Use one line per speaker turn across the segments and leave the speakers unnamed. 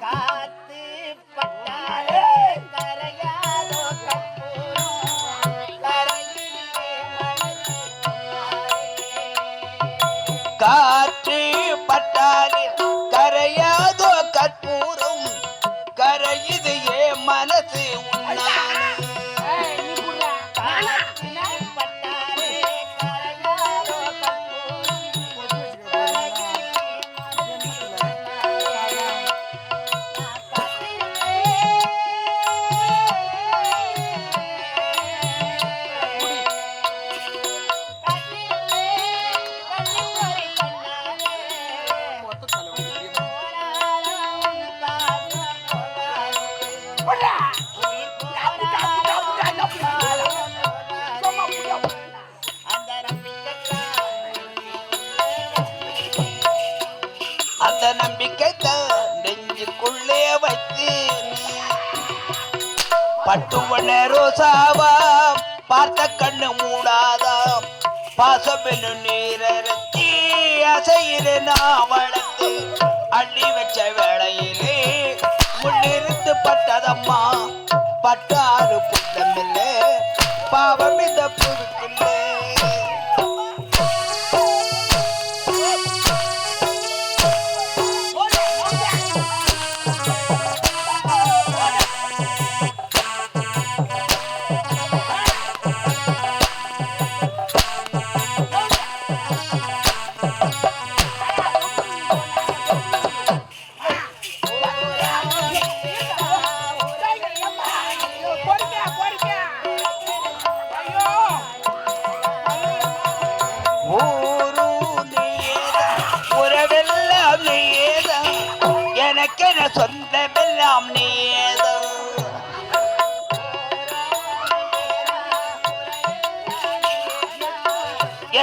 காத்து பட்டாலே கரையாதோ கற்பூரம் கரையிலே
காற்று பட்டாலே கரையாதோ கற்பூரம் கரையுது மனசு உன்னாலே அந்த நம்பிக்கை நெஞ்சுக்குள்ளே வைத்து பட்டுவன ரோசாவா பார்த்த கண்ணு மூடாதா பாசம் என்னும் நீரத்தி அசையில நான் வளர்த்து அள்ளி வச்ச வேளையிலே முன்னிருந்து பட்டதம்மா பட்டாறு புத்தமில்ல பாவம் இந்த புதுக்கில்லை சொந்தமெல்லாம் நீதோ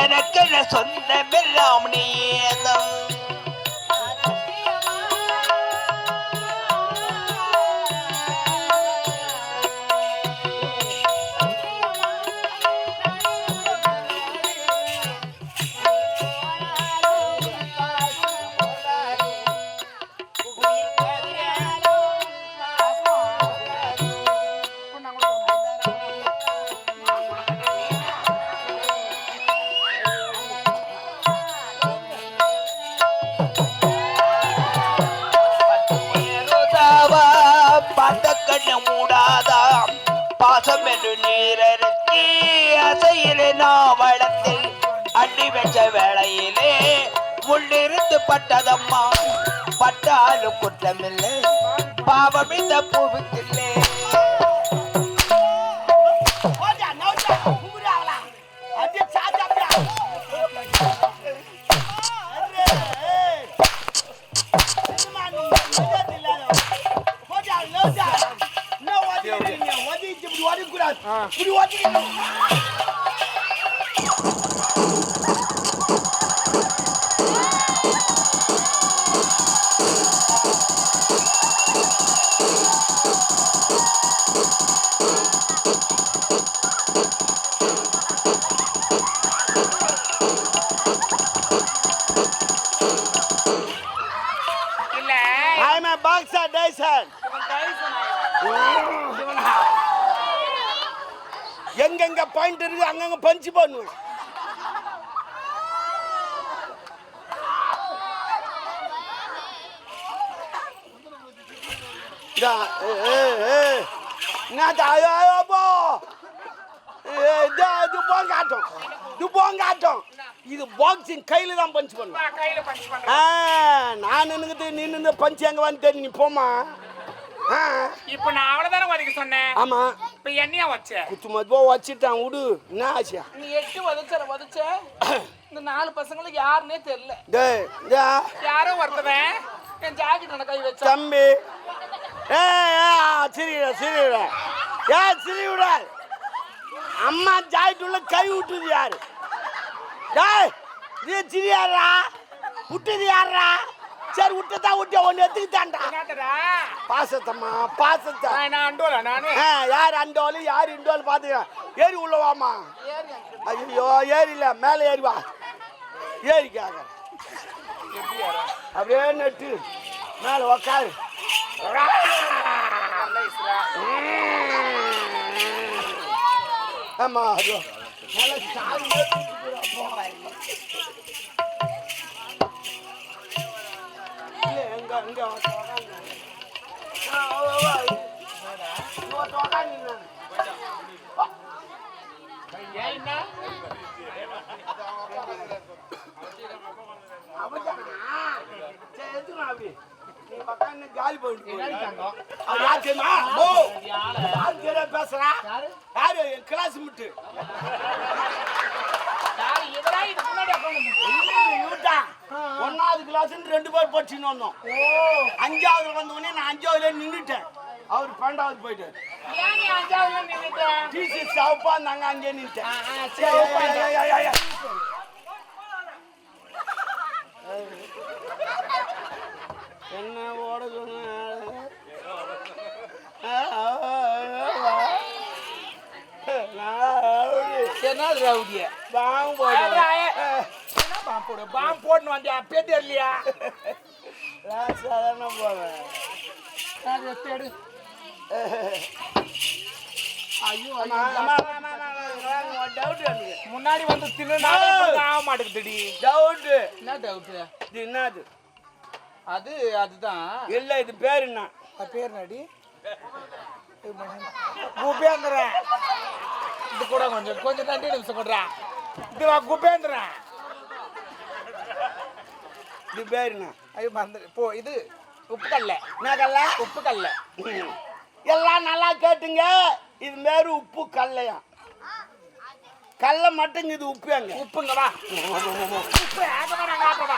எனக்கென சொந்தமெல்லாம் நீதோ மூடாதா பாசம் என்று நீரத்தி அசையிலே நான் வளர்த்து அள்ளி வச்ச வேளையிலே முள்ளிருந்து பட்டதம்மா பட்டாலும் குற்றமில்லை பாவம் இந்த பூவுக்கில்லை I'm a boxer, Dyson. எங்கெங்க பாயிண்ட் இருக்கு அங்கங்க பஞ்ச் பண்ணுவேன். இது பாக்ஸிங் கையில தான் பஞ்ச் பண்ணுவேன். நான் நின்று பஞ்ச் எங்க வந்து தெரியும் நீ போமா.
இப்ப நான் அவ்வளவுதானே வதைக்க சொன்னேன்.
ஆமா
இப்ப என்னையா வச்ச
குத்து மதுவா வச்சிட்டான் விடு. என்ன ஆச்சியா
நீ 8 வதச்ச இந்த 4 பசங்களுக்கு யாருன்னே தெரியல. யாரோ ஒருத்தவன் என் ஜாக்கெட் கை வச்ச
தம்பி சிரிவிட அம்மா ஜாக்கெட் உள்ள கை விட்டுது யாரு? சிரியாரா விட்டுது யாரா? சரி விட்டுதான் விட்டு ஒன்னு எடுத்துக்கிட்டான்டா. பாசத்தம்மா பாசத்தை யார் அண்டோலு யார் இண்டோலு பாத்துக்க. ஏறி உள்ளவாமா. ஐயோ ஏறில மேலே ஏறிவா. ஏறிக்காக அப்படியே நட்டு மேல உக்காரு. ஆமா அது நல்லா சாரு எங்க எங்க காலி போயிட்டு பேசுறா யாரு என் கிளாஸ் முட்டு ஒன்னாவது கிளாஸ் 2 பேர் படிச்சுன்னு வந்தோம். 5வது வந்தவொடனே நான் 5வதுல நின்றுட்டேன். அவர் 12வது போயிட்டு டிசி சவுப்பா நாங்க அங்கே நின்றுட்டேன். என்ன ஓட சொன்ன
என்ன ரவுடிய
பாம்பு
போடு பாம்பு போடணும் வண்டியா பேட்டு இல்லையா
சாதாரண போவேன்.
ஐயோ
டவுட் எனக்கு
முன்னாடி வந்து தின்னு ஆக மாட்டேங்குதுடி.
டவுட்
என்ன டவுட்?
இது என்னது?
அதுதான்
இல்ல இது பேர் என்ன?
பேர் நடி குபேந்திரன். இது கூட கொஞ்சம் 2 நிமிஷம் கொடுறா. இது குபேந்திரன்.
இது பேர் என்ன?
ஐயோ மறந்து போ. இது உப்பு கல்ல.
என்ன கல்ல?
உப்பு கல்ல.
எல்லாம் நல்லா கேட்டுங்க. இது பேரு உப்பு கல்லையா? கல்ல மட்டும் இது உப்பு அங்க
உப்புங்க வா. உப்பு ஆகப்பா.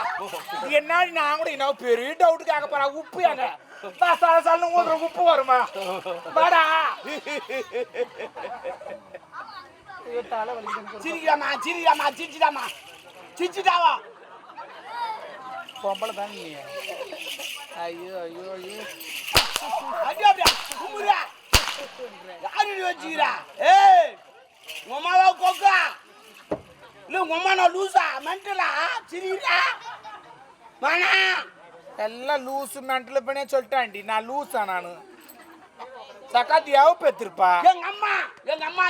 என்னாடி நான் கூட என்ன பெரிய டவுட் கேட்க போறா. உப்பு அங்க சாலு உப்பு வருமா? வாடா.
சிரிச்சிடாவா
பொம்பளை தான் நீ. ஐயோ
யாரு வச்சுக்கிறா? ஏய் உமாவா கொக்கா இல்ல உமானா லூசா மென்டலா சிரிக்கிறா மனா
எல்லாம் லூசு மென்டல் பண்ணே சொல்லிட்டாண்டி. நான் லூசா நானு சக்காத்தியாவ பெத்திருப்பா.
எங்க அம்மா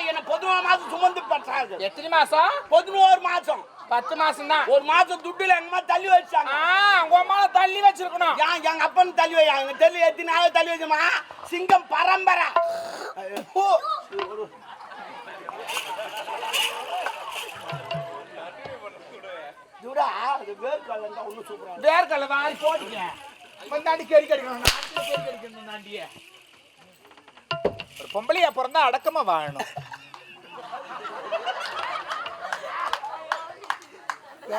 என்ன 11 மாசம் சுமந்து பட்டாங்க.
எத்தனை மாசம்?
11 மாசம்.
10 மாசம் தான்.
ஒரு மாசம் துட்டுல எங்க அம்மா தள்ளி வச்சாங்க.
உங்க அம்மா தள்ளி வச்சிருக்கணும்.
எங்க அப்பன்னு தள்ளி வை. எங்க தள்ளி எத்தி நாள் தள்ளி வச்சுமா சிங்கம் பரம்பரை.
வேர்க்கல்ல வாரி போட்டுக்க. வந்தாண்டி கேரி கடிக்கணும். ஒரு பொம்பளையா பிறந்தா அடக்கமா வாழணும்.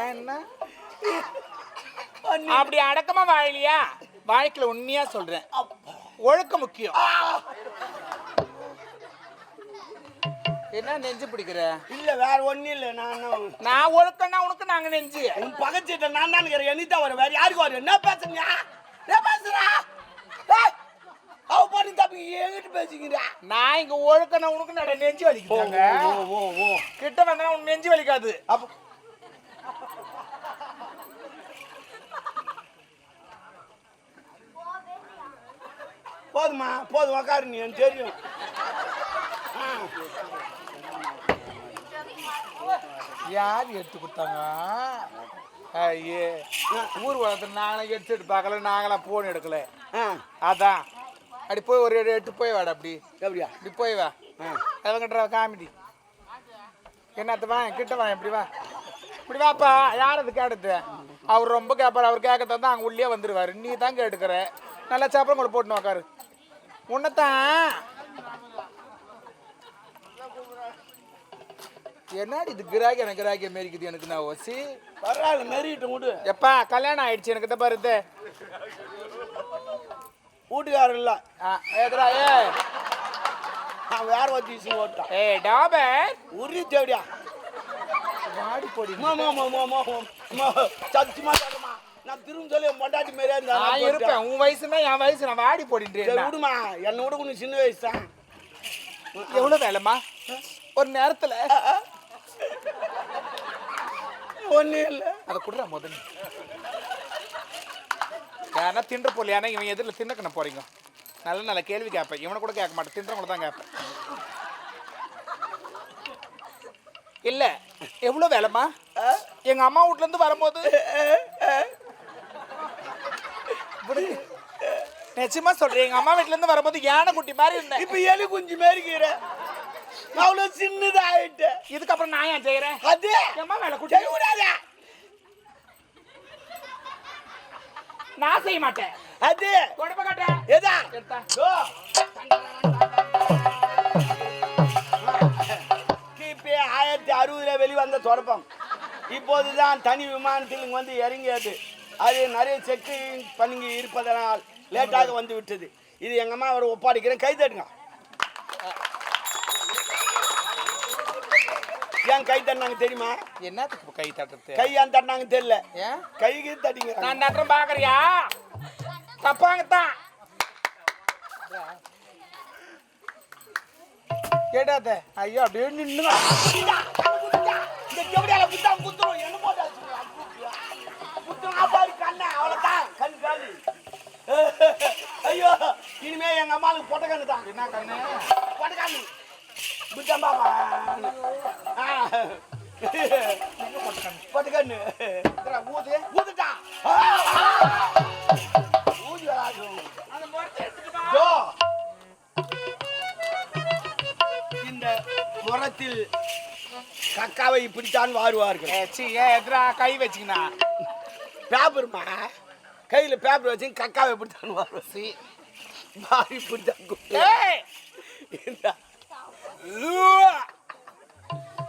என்ன அப்படி அடக்கமா வாழலையா? வாழ்க்கையில உண்மையா சொல்றேன், ஒழுக்கம் முக்கியம். என்ன நெஞ்சு பிடிக்கிற?
இல்ல வேற ஒண்ணு இல்ல.
நான் ஒழுக்கம்னா உனக்கு நாங்க நெஞ்சு.
உன் பக்கச்சிட்ட நான் தான் இருக்கிறேன். என்னதான் வர வேற யாருக்கு வர? என்ன பேசுறீங்க? என்ன பேசுறா? அவ பாட்டு தப்பி எங்கிட்ட பேசிக்கிறா.
நான் இங்க ஒழுக்கம்னா உனக்கு நட நெஞ்சு வலிக்குதாங்க. கிட்ட வந்தா உனக்கு நெஞ்சு வலிக்காது.
அப்ப போதுமா? போதும் உக்காரு. நீ எனக்கு தெரியும்.
யார் எடுத்து கொடுத்தாங்க? ஐயே ஊர் வளர்த்து நாங்களே எடுத்துட்டு பார்க்கல. நாங்களாம் போன் எடுக்கல. அதான் அப்படி போய் ஒரு எட்டு போய் வாடா. அப்படி
எப்படியா?
இப்படி போய் வா. எவங்கிட்ட காமெடி என்னத்த வா கிட்ட வா. எப்படி வா? இப்படி வாப்பா. யார் அது கேட்டது? அவர் ரொம்ப கேட்பார். அவர் கேட்க தான் அங்கே உள்ளே வந்துடுவார். நீ தான் கேட்டுக்கிற. நல்லா சாப்பிட கூட போட்டுன்னு உக்காரு. உன்னத்தான் என்னடி இது கிராக்கி எனக்கு கிராக்கி மெரிக்குது. எனக்கு நான் ஓசி
பரவாயில்ல மெரிட்டு விடு.
எப்பா கல்யாணம் ஆயிடுச்சு எனக்கு தான் பாருது.
வீட்டுக்காரர் இல்ல.
ஏதா ஏ
நான் வேற வச்சு ஓட்டான்.
ஏ டாபர்
உரி தேடியா
வாடி போடி.
சத்தியமா கேட்கமா. நான் திரும்ப சொல்லி மொண்டாட்டி மாரியா இருந்தா
நான் இருப்பேன். உன் வயசுனா என் வயசு. நான் வாடி போடின்றேன்.
விடுமா. என்னை விட கொஞ்சம் சின்ன வயசு தான்.
எவ்வளவு வேலைம்மா ஒரு நேரத்துல?
ஒண்ணு இல்ல.
அதை கொடுறா முதல்ல. யாரா தின்ற போலியானா இவன் எதிரில் தின்னக்கண்ண போறீங்க. நல்ல நல்ல கேள்வி கேட்பேன். இவனை கூட கேட்க மாட்டேன், தின்றவங்களை தான் கேட்பேன். இல்ல எவ்வளவு வேலைமா? எங்க அம்மா வீட்ல இருந்து வரும்போது நிச்சயமா சொல்றேன், எங்க அம்மா வீட்ல இருந்து வரும்போது யானை குட்டி மாதிரி இருந்தேன்.
இப்ப எலி குஞ்சு மாதிரி இருக்கிற. அவ்வளவு சின்னதாயிட்டு.
இதுக்கப்புறம் நான் ஏன் செய்யறேன்?
அது
அம்மா வேலை குட்டி
கூடாது.
நான் செய்ய மாட்டேன்.
அது
தொடப்ப காட்டேன்.
எதா கிபி 1060 வெளிவந்த தொடப்பம் இப்போதுதான் தனி விமானத்தில் இங்கு வந்து இறங்கியது. அது நிறைய செக்கிங் பண்ணி இருப்பதனால் லேட்டாக வந்து விட்டது. இது எங்க அம்மா அவரை ஒப்பாடிக்கிறேன், கை தட்டுங்க. ஏன் கை தட்டினாங்க தெரியுமா?
என்னத்துக்கு கை தட்டுறது?
கை ஏன் தட்டினாங்க தெரியல.
ஏன்
கைக்கு தட்டிங்க?
நான் தட்டுறேன் பாக்குறியா? தப்பாங்கத்தான் கேட்டாத. ஐயோ அப்படியே நின்று
இந்த ஜவுடியால புத்தாம் குத்துறோம். என்ன போட்டா புத்துனா பாரு கண்ணை, அவ்வளவுதான் கண் காலி. ஐயோ இனிமே எங்க அம்மாவுக்கு பொட்ட கண்ணு தான்.
என்ன கண்ணு?
பொட்ட கண்ணு புத்தம் பாப்பா. பொட்ட கண்ணு ஊது ஊதுட்டா ஊதி வராதும். இந்த முறத்தில் கக்காவை இப்படித்தான் வாருவார்கள்.
எதிரா கை வச்சுக்கினா
பேப்பருமா கையில பேப்பர் வச்சு கக்காவை இப்படித்தான் வாருவார். மாறி இப்படித்தான்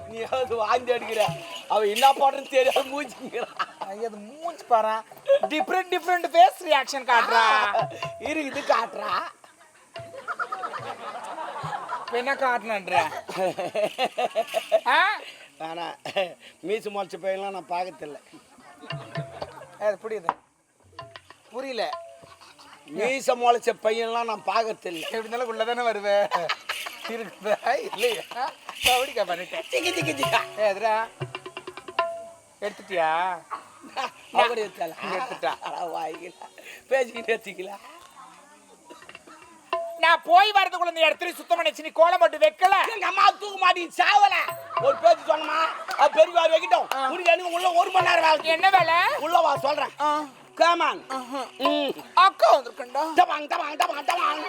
நீ அது வாந்தி அடிக்கிற. அவ என்ன போடுறன்னு தெரியாது மூச்சுங்கிறான்.
அது மூஞ்சி பாரு, டிஃப்ரெண்ட் டிஃப்ரெண்ட் ஃபேஸ் ரியாக்ஷன் காட்டுறா.
இருக்குது காட்டுறா.
என்ன காட்டணுன்ற?
ஆனா மீசு முளைச்ச பையன்லாம் நான் பார்க்கறதில்ல.
அது புரியுது புரியல.
மீச முளைச்ச பையன்லாம் நான் பார்க்கறதில்ல.
எப்படி இருந்தாலும் உள்ளதானே வருவேன். இருக்குதா இல்லையா? கபடிக்கா பண்ணிட்டேன்.
திக்கி திக்கி திக்கா
எதுரா எடுத்துட்டியா?
அப்படி
எடுத்துட்டா.
வாய்க்கல பேசிக்கிட்டு எடுத்துக்கலாம்.
நான் போய் வரதுக்குள்ள இந்த இடத்துல சுத்தம் பண்ணிச்சு. நீ கோலம் போட்டு வைக்கல.
எங்க அம்மா தூக்க மாட்டி சாவல. ஒரு பேச்சு சொன்னமா அது பெரியவார் வைக்கிட்டோம். உனக்கு எனக்கு உள்ள 1 மணி நேரம் வேலை.
என்ன வேலை?
உள்ள வா சொல்றேன். கமான்
அக்கா வந்திருக்கண்டா.
டபாங் டபாங் டபாங் டபாங்.